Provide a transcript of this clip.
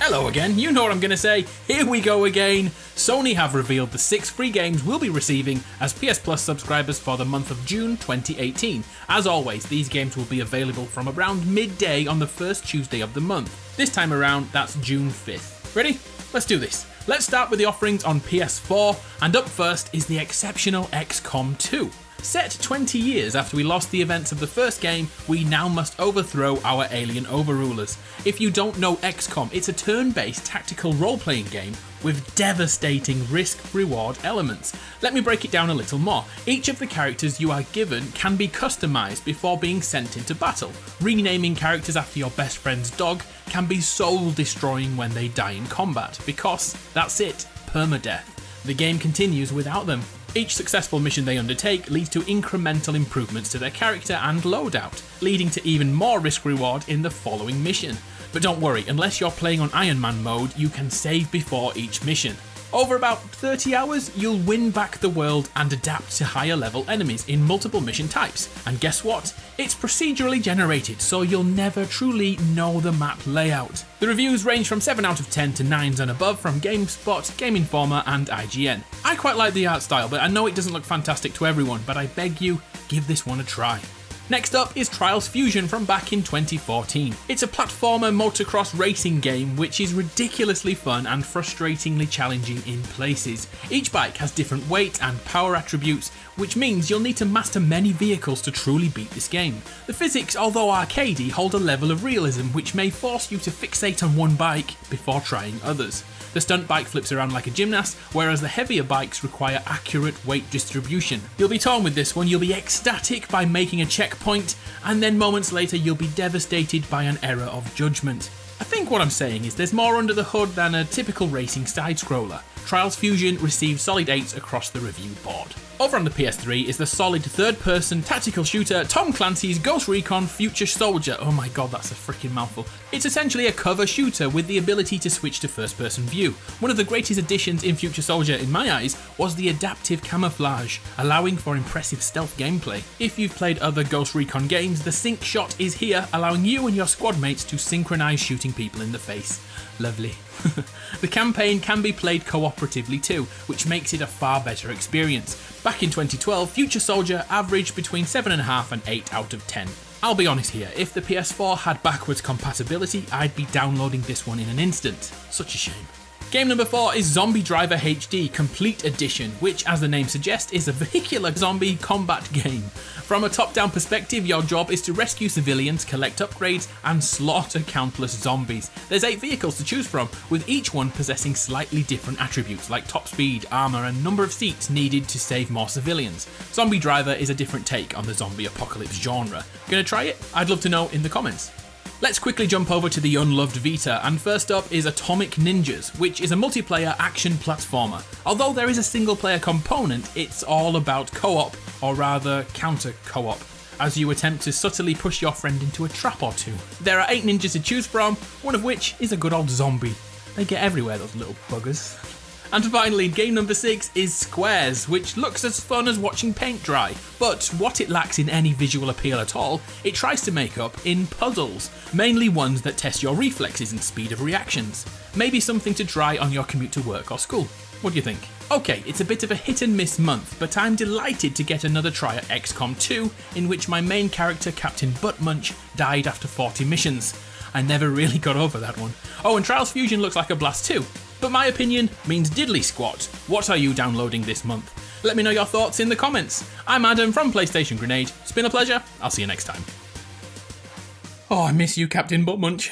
Hello again, you know what I'm going to say. Here we go again. Sony have revealed the 6 free games we'll be receiving as PS Plus subscribers for the month of June 2018. As always, these games will be available from around midday on the first Tuesday of the month. This time around, that's June 5th. Ready? Let's do this. Let's start with the offerings on PS4, and up first is the exceptional XCOM 2. Set 20 years after we lost the events of the first game, we now must overthrow our alien overrulers. If you don't know XCOM, it's a turn-based tactical role-playing game with devastating risk-reward elements. Let me break it down a little more. Each of the characters you are given can be customized before being sent into battle. Renaming characters after your best friend's dog can be soul-destroying when they die in combat, because that's it, permadeath. The game continues without them. Each successful mission they undertake leads to incremental improvements to their character and loadout, leading to even more risk reward in the following mission. But don't worry, unless you're playing on Iron Man mode, you can save before each mission. Over about 30 hours, you'll win back the world and adapt to higher level enemies in multiple mission types. And guess what? It's procedurally generated, so you'll never truly know the map layout. The reviews range from 7 out of 10 to 9s and above from GameSpot, Game Informer and IGN. I quite like the art style, but I know it doesn't look fantastic to everyone, but I beg you, give this one a try. Next up is Trials Fusion from back in 2014. It's a platformer motocross racing game which is ridiculously fun and frustratingly challenging in places. Each bike has different weight and power attributes, which means you'll need to master many vehicles to truly beat this game. The physics, although arcadey, hold a level of realism which may force you to fixate on one bike before trying others. The stunt bike flips around like a gymnast, whereas the heavier bikes require accurate weight distribution. You'll be torn with this one, you'll be ecstatic by making a checkpoint, and then moments later you'll be devastated by an error of judgment. I think what I'm saying is there's more under the hood than a typical racing side-scroller. Trials Fusion received solid 8s across the review board. Over on the PS3 is the solid third-person tactical shooter Tom Clancy's Ghost Recon Future Soldier. Oh my god, that's a freaking mouthful. It's essentially a cover shooter with the ability to switch to first-person view. One of the greatest additions in Future Soldier, in my eyes, was the adaptive camouflage, allowing for impressive stealth gameplay. If you've played other Ghost Recon games, the sync shot is here, allowing you and your squad mates to synchronize shooting people in the face. Lovely. The campaign can be played cooperatively too, which makes it a far better experience. Back in 2012, Future Soldier averaged between 7.5 and 8 out of 10. I'll be honest here, if the PS4 had backwards compatibility, I'd be downloading this one in an instant. Such a shame. Game number 4 is Zombie Driver HD Complete Edition, which, as the name suggests, is a vehicular zombie combat game. From a top-down perspective, your job is to rescue civilians, collect upgrades, and slaughter countless zombies. There's 8 vehicles to choose from, with each one possessing slightly different attributes like top speed, armor, and number of seats needed to save more civilians. Zombie Driver is a different take on the zombie apocalypse genre. Gonna try it? I'd love to know in the comments. Let's quickly jump over to the unloved Vita, and first up is Atomic Ninjas, which is a multiplayer action platformer. Although there is a single player component, it's all about co-op, or rather counter co-op, as you attempt to subtly push your friend into a trap or two. There are 8 ninjas to choose from, one of which is a good old zombie. They get everywhere, those little buggers. And finally, game number 6 is Squares, which looks as fun as watching paint dry, but what it lacks in any visual appeal at all, it tries to make up in puzzles, mainly ones that test your reflexes and speed of reactions. Maybe something to try on your commute to work or school. What do you think? Okay, it's a bit of a hit and miss month, but I'm delighted to get another try at XCOM 2, in which my main character, Captain Buttmunch, died after 40 missions. I never really got over that one. Oh, and Trials Fusion looks like a blast too. But my opinion means diddly squat. What are you downloading this month? Let me know your thoughts in the comments. I'm Adam from PlayStation Grenade. It's been a pleasure. I'll see you next time. Oh, I miss you, Captain Buttmunch.